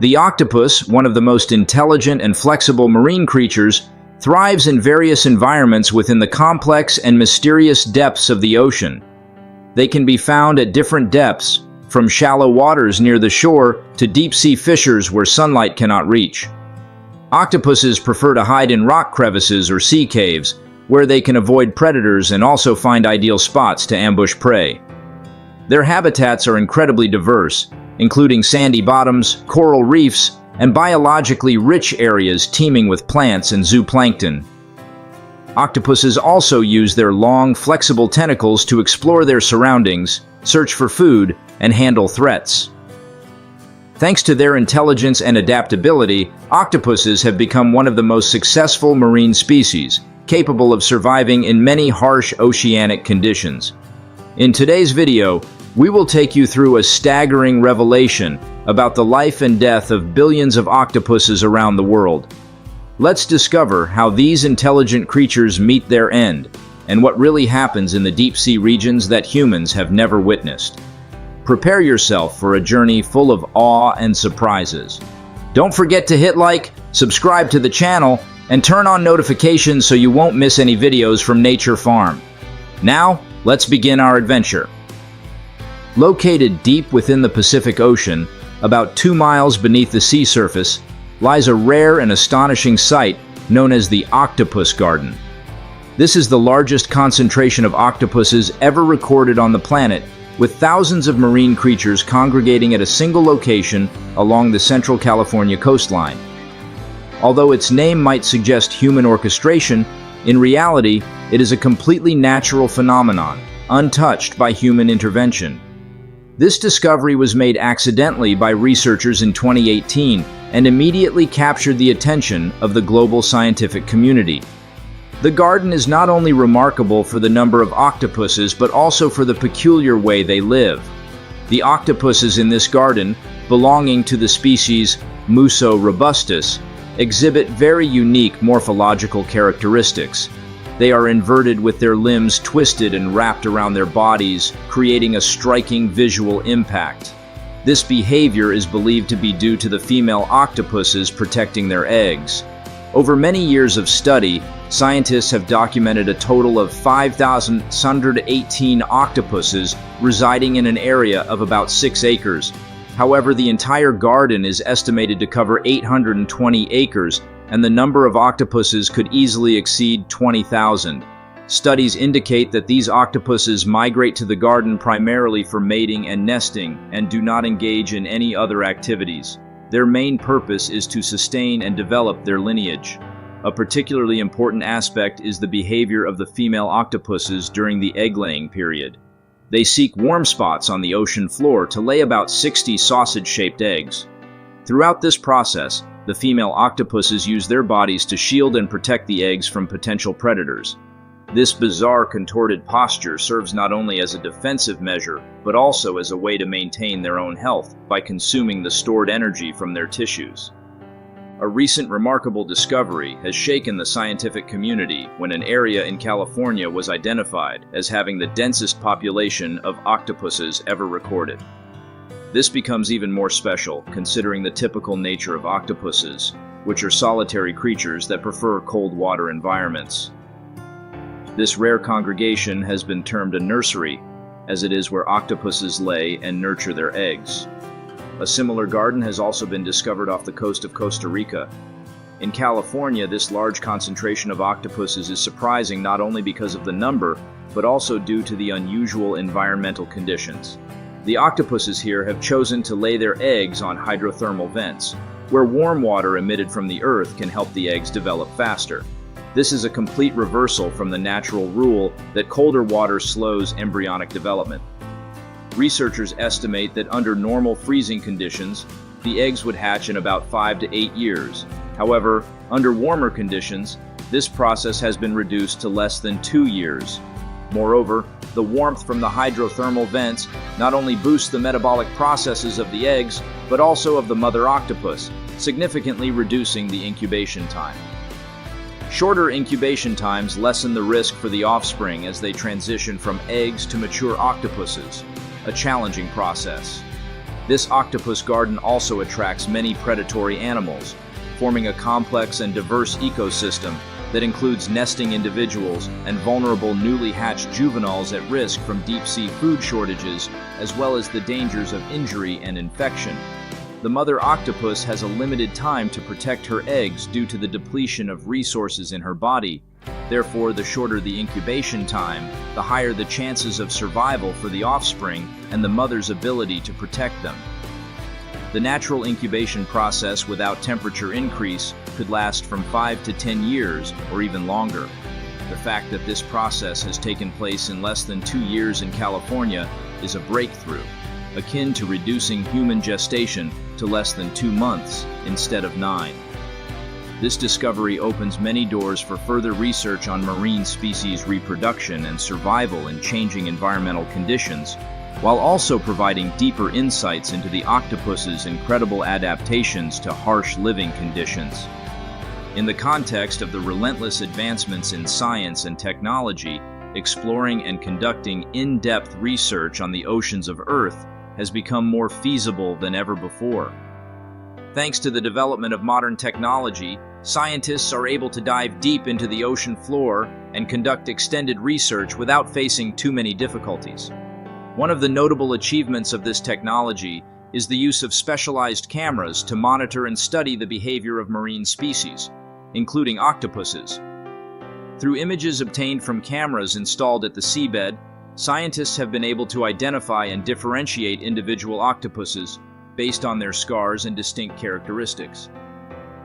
The octopus, one of the most intelligent and flexible marine creatures, thrives in various environments within the complex and mysterious depths of the ocean. They can be found at different depths, from shallow waters near the shore to deep-sea fissures where sunlight cannot reach. Octopuses prefer to hide in rock crevices or sea caves, where they can avoid predators and also find ideal spots to ambush prey. Their habitats are incredibly diverse, including sandy bottoms, coral reefs, and biologically rich areas teeming with plants and zooplankton. Octopuses also use their long, flexible tentacles to explore their surroundings, search for food, and handle threats. Thanks to their intelligence and adaptability, octopuses have become one of the most successful marine species, capable of surviving in many harsh oceanic conditions. In today's video, we will take you through a staggering revelation about the life and death of billions of octopuses around the world. Let's discover how these intelligent creatures meet their end, and what really happens in the deep-sea regions that humans have never witnessed. Prepare yourself for a journey full of awe and surprises. Don't forget to hit like, subscribe to the channel, and turn on notifications so you won't miss any videos from Nature Farm. Now, let's begin our adventure. Located deep within the Pacific Ocean, about 2 miles beneath the sea surface, lies a rare and astonishing site known as the Octopus Garden. This is the largest concentration of octopuses ever recorded on the planet, with thousands of marine creatures congregating at a single location along the central California coastline. Although its name might suggest human orchestration, in reality, it is a completely natural phenomenon, untouched by human intervention. This discovery was made accidentally by researchers in 2018 and immediately captured the attention of the global scientific community. The garden is not only remarkable for the number of octopuses, but also for the peculiar way they live. The octopuses in this garden, belonging to the species Muso robustus, exhibit very unique morphological characteristics. They are inverted with their limbs twisted and wrapped around their bodies, creating a striking visual impact. This behavior is believed to be due to the female octopuses protecting their eggs. Over many years of study, scientists have documented a total of 5,618 octopuses residing in an area of about 6 acres. However, the entire garden is estimated to cover 820 acres, and the number of octopuses could easily exceed 20,000. Studies indicate that these octopuses migrate to the garden primarily for mating and nesting, and do not engage in any other activities. Their main purpose is to sustain and develop their lineage. A particularly important aspect is the behavior of the female octopuses during the egg-laying period. They seek warm spots on the ocean floor to lay about 60 sausage-shaped eggs. Throughout this process, the female octopuses use their bodies to shield and protect the eggs from potential predators. This bizarre contorted posture serves not only as a defensive measure, but also as a way to maintain their own health by consuming the stored energy from their tissues. A recent remarkable discovery has shaken the scientific community when an area in California was identified as having the densest population of octopuses ever recorded. This becomes even more special considering the typical nature of octopuses, which are solitary creatures that prefer cold water environments. This rare congregation has been termed a nursery, as it is where octopuses lay and nurture their eggs. A similar garden has also been discovered off the coast of Costa Rica. In California, this large concentration of octopuses is surprising not only because of the number, but also due to the unusual environmental conditions. The octopuses here have chosen to lay their eggs on hydrothermal vents, where warm water emitted from the earth can help the eggs develop faster. This is a complete reversal from the natural rule that colder water slows embryonic development. Researchers estimate that under normal freezing conditions, the eggs would hatch in about 5 to 8 years. However, under warmer conditions, this process has been reduced to less than 2 years. Moreover, the warmth from the hydrothermal vents not only boosts the metabolic processes of the eggs, but also of the mother octopus, significantly reducing the incubation time. Shorter incubation times lessen the risk for the offspring as they transition from eggs to mature octopuses, a challenging process. This octopus garden also attracts many predatory animals, forming a complex and diverse ecosystem that includes nesting individuals and vulnerable newly hatched juveniles at risk from deep-sea food shortages, as well as the dangers of injury and infection. The mother octopus has a limited time to protect her eggs due to the depletion of resources in her body. Therefore, the shorter the incubation time, the higher the chances of survival for the offspring and the mother's ability to protect them. The natural incubation process without temperature increase could last from 5 to 10 years or even longer. The fact that this process has taken place in less than 2 years in California is a breakthrough, akin to reducing human gestation to less than 2 months instead of 9. This discovery opens many doors for further research on marine species reproduction and survival in changing environmental conditions, while also providing deeper insights into the octopus's incredible adaptations to harsh living conditions. In the context of the relentless advancements in science and technology, exploring and conducting in-depth research on the oceans of Earth has become more feasible than ever before. Thanks to the development of modern technology, scientists are able to dive deep into the ocean floor and conduct extended research without facing too many difficulties. One of the notable achievements of this technology is the use of specialized cameras to monitor and study the behavior of marine species, including octopuses. Through images obtained from cameras installed at the seabed, scientists have been able to identify and differentiate individual octopuses based on their scars and distinct characteristics.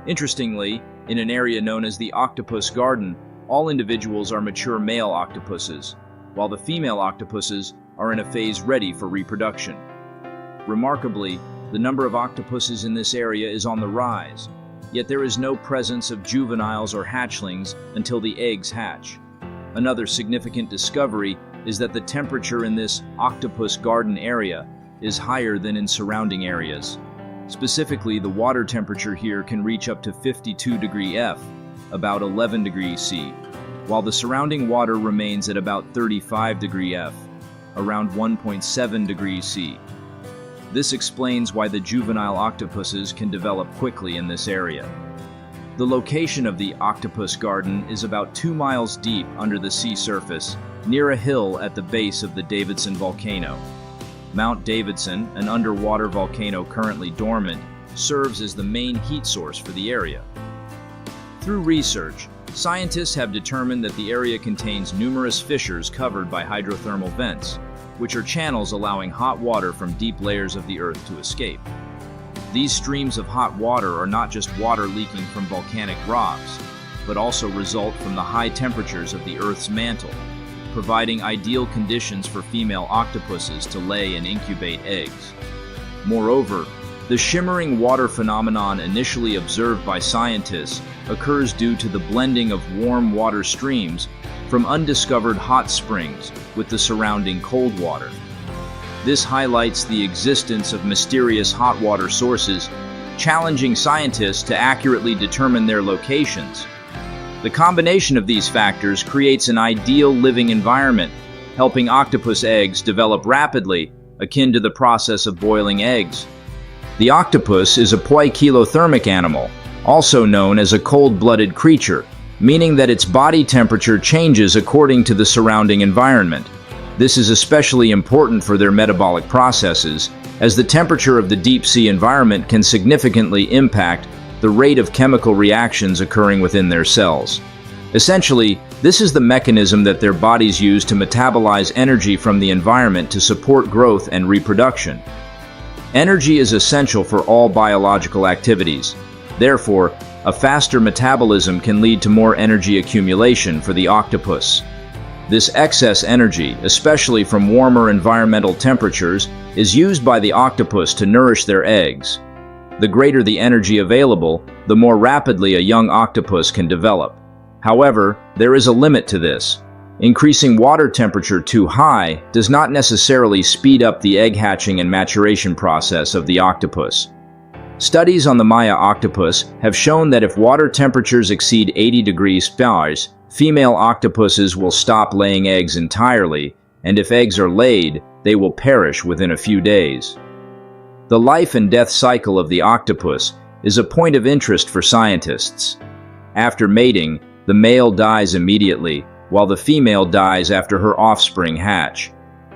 Interestingly, in an area known as the Octopus Garden, all individuals are mature male octopuses, while the female octopuses are in a phase ready for reproduction. Remarkably, the number of octopuses in this area is on the rise, yet there is no presence of juveniles or hatchlings until the eggs hatch. Another significant discovery is that the temperature in this octopus garden area is higher than in surrounding areas. Specifically, the water temperature here can reach up to 52 degrees F, about 11 degrees C, while the surrounding water remains at about 35 degrees F, around 1.7 degrees C. This explains why the juvenile octopuses can develop quickly in this area. The location of the octopus garden is about 2 miles deep under the sea surface, near a hill at the base of the Davidson volcano. Mount Davidson, an underwater volcano currently dormant, serves as the main heat source for the area. Through research, scientists have determined that the area contains numerous fissures covered by hydrothermal vents, which are channels allowing hot water from deep layers of the Earth to escape. These streams of hot water are not just water leaking from volcanic rocks, but also result from the high temperatures of the Earth's mantle, providing ideal conditions for female octopuses to lay and incubate eggs. Moreover, the shimmering water phenomenon initially observed by scientists occurs due to the blending of warm water streams from undiscovered hot springs with the surrounding cold water. This highlights the existence of mysterious hot water sources, challenging scientists to accurately determine their locations. The combination of these factors creates an ideal living environment, helping octopus eggs develop rapidly, akin to the process of boiling eggs. The octopus is a poikilothermic animal, also known as a cold-blooded creature, meaning that its body temperature changes according to the surrounding environment. This is especially important for their metabolic processes, as the temperature of the deep-sea environment can significantly impact the rate of chemical reactions occurring within their cells. Essentially, this is the mechanism that their bodies use to metabolize energy from the environment to support growth and reproduction. Energy is essential for all biological activities. Therefore, a faster metabolism can lead to more energy accumulation for the octopus. This excess energy, especially from warmer environmental temperatures, is used by the octopus to nourish their eggs. The greater the energy available, the more rapidly a young octopus can develop. However, there is a limit to this. Increasing water temperature too high does not necessarily speed up the egg hatching and maturation process of the octopus. Studies on the Maya octopus have shown that if water temperatures exceed 80 degrees Fahrenheit, female octopuses will stop laying eggs entirely, and if eggs are laid, they will perish within a few days. The life and death cycle of the octopus is a point of interest for scientists. After mating, the male dies immediately, while the female dies after her offspring hatch.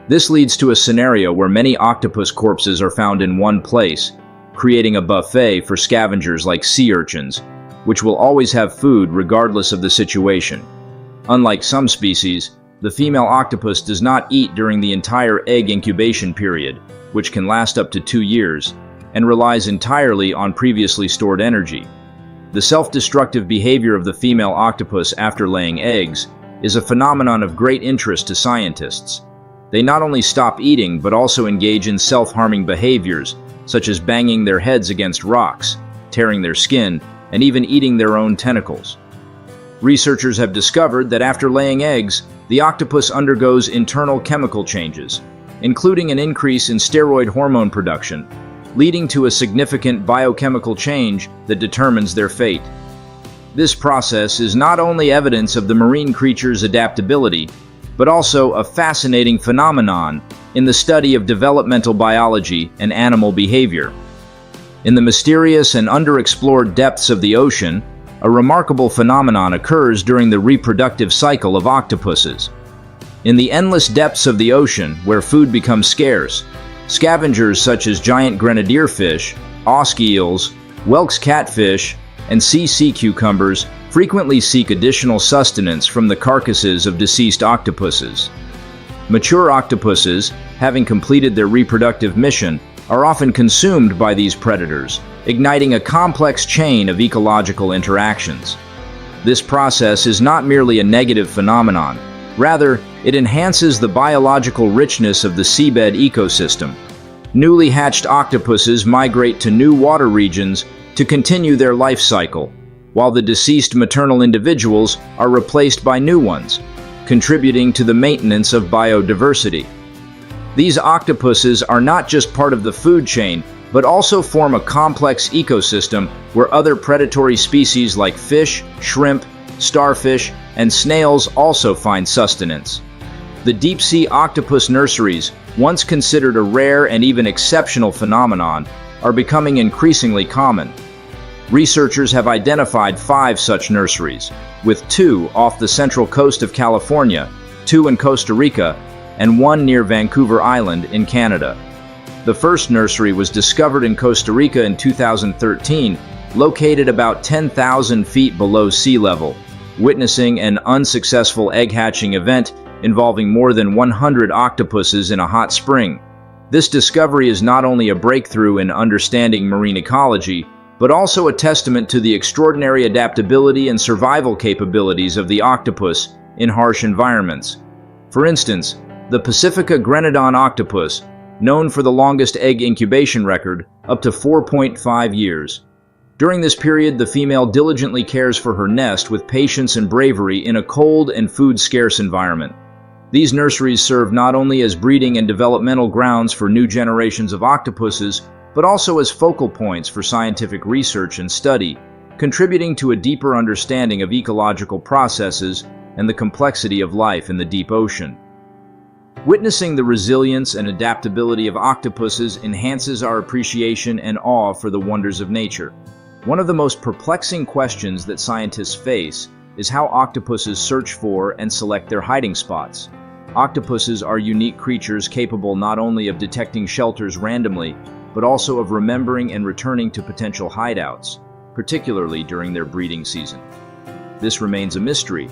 This leads to a scenario where many octopus corpses are found in one place, creating a buffet for scavengers like sea urchins, which will always have food regardless of the situation. Unlike some species, the female octopus does not eat during the entire egg incubation period, which can last up to 2 years, and relies entirely on previously stored energy. The self-destructive behavior of the female octopus after laying eggs is a phenomenon of great interest to scientists. They not only stop eating but also engage in self-harming behaviors, such as banging their heads against rocks, tearing their skin, and even eating their own tentacles. Researchers have discovered that after laying eggs, the octopus undergoes internal chemical changes, including an increase in steroid hormone production, leading to a significant biochemical change that determines their fate. This process is not only evidence of the marine creature's adaptability, but also a fascinating phenomenon in the study of developmental biology and animal behavior. In the mysterious and underexplored depths of the ocean, a remarkable phenomenon occurs during the reproductive cycle of octopuses. In the endless depths of the ocean, where food becomes scarce, scavengers such as giant grenadier fish, Ausk eels, whelks catfish, and sea cucumbers frequently seek additional sustenance from the carcasses of deceased octopuses. Mature octopuses, having completed their reproductive mission, are often consumed by these predators, igniting a complex chain of ecological interactions. This process is not merely a negative phenomenon. Rather, it enhances the biological richness of the seabed ecosystem. Newly hatched octopuses migrate to new water regions to continue their life cycle, while the deceased maternal individuals are replaced by new ones, contributing to the maintenance of biodiversity. These octopuses are not just part of the food chain, but also form a complex ecosystem where other predatory species like fish, shrimp, starfish, and snails also find sustenance. The deep-sea octopus nurseries, once considered a rare and even exceptional phenomenon, are becoming increasingly common. Researchers have identified 5 such nurseries, with 2 off the central coast of California, 2 in Costa Rica, and 1 near Vancouver Island in Canada. The first nursery was discovered in Costa Rica in 2013, located about 10,000 feet below sea level, witnessing an unsuccessful egg hatching event involving more than 100 octopuses in a hot spring. This discovery is not only a breakthrough in understanding marine ecology, but also a testament to the extraordinary adaptability and survival capabilities of the octopus in harsh environments. For instance, the Pacifica grenadon octopus, known for the longest egg incubation record, up to 4.5 years. During this period, the female diligently cares for her nest with patience and bravery in a cold and food-scarce environment. These nurseries serve not only as breeding and developmental grounds for new generations of octopuses, but also as focal points for scientific research and study, contributing to a deeper understanding of ecological processes and the complexity of life in the deep ocean. Witnessing the resilience and adaptability of octopuses enhances our appreciation and awe for the wonders of nature. One of the most perplexing questions that scientists face is how octopuses search for and select their hiding spots. Octopuses are unique creatures capable not only of detecting shelters randomly, but also of remembering and returning to potential hideouts, particularly during their breeding season. This remains a mystery,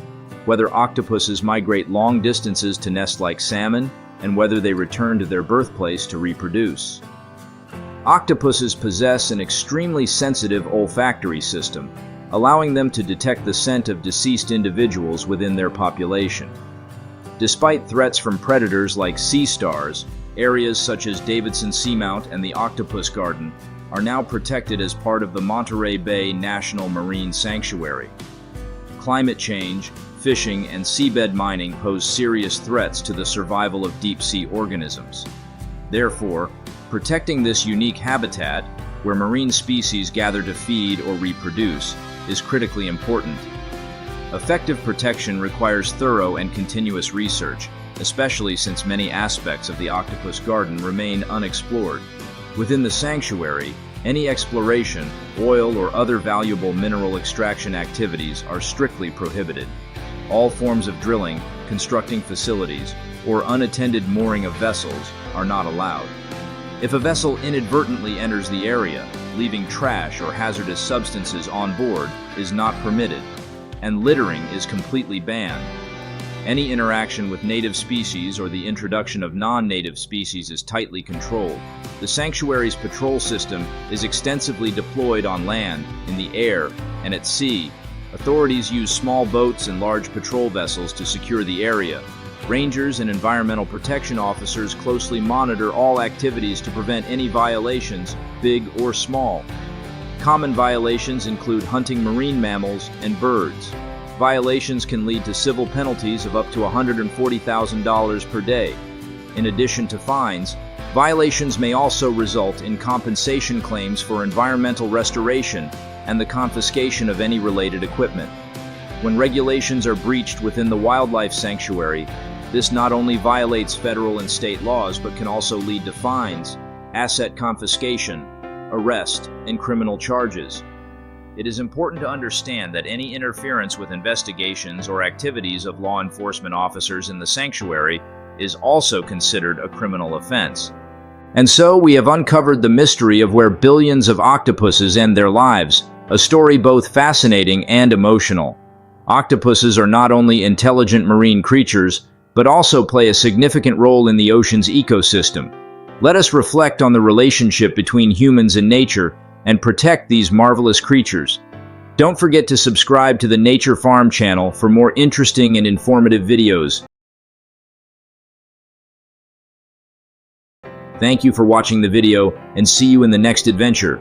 whether octopuses migrate long distances to nest like salmon, and whether they return to their birthplace to reproduce. Octopuses possess an extremely sensitive olfactory system, allowing them to detect the scent of deceased individuals within their population. Despite threats from predators like sea stars, areas such as Davidson Seamount and the Octopus Garden are now protected as part of the Monterey Bay National Marine Sanctuary. Climate change, fishing, and seabed mining pose serious threats to the survival of deep-sea organisms. Therefore, protecting this unique habitat, where marine species gather to feed or reproduce, is critically important. Effective protection requires thorough and continuous research, especially since many aspects of the octopus garden remain unexplored. Within the sanctuary, any exploration, oil, or other valuable mineral extraction activities are strictly prohibited. All forms of drilling, constructing facilities, or unattended mooring of vessels are not allowed. If a vessel inadvertently enters the area, leaving trash or hazardous substances on board is not permitted, and littering is completely banned. Any interaction with native species or the introduction of non-native species is tightly controlled. The sanctuary's patrol system is extensively deployed on land, in the air, and at sea. Authorities use small boats and large patrol vessels to secure the area. Rangers and environmental protection officers closely monitor all activities to prevent any violations, big or small. Common violations include hunting marine mammals and birds. Violations can lead to civil penalties of up to $140,000 per day. In addition to fines, violations may also result in compensation claims for environmental restoration and the confiscation of any related equipment. When regulations are breached within the wildlife sanctuary, this not only violates federal and state laws but can also lead to fines, asset confiscation, arrest, and criminal charges. It is important to understand that any interference with investigations or activities of law enforcement officers in the sanctuary is also considered a criminal offense. And so we have uncovered the mystery of where billions of octopuses end their lives, a story both fascinating and emotional. Octopuses are not only intelligent marine creatures, but also play a significant role in the ocean's ecosystem. Let us reflect on the relationship between humans and nature and protect these marvelous creatures. Don't forget to subscribe to the Nature Farm channel for more interesting and informative videos. Thank you for watching the video, and see you in the next adventure.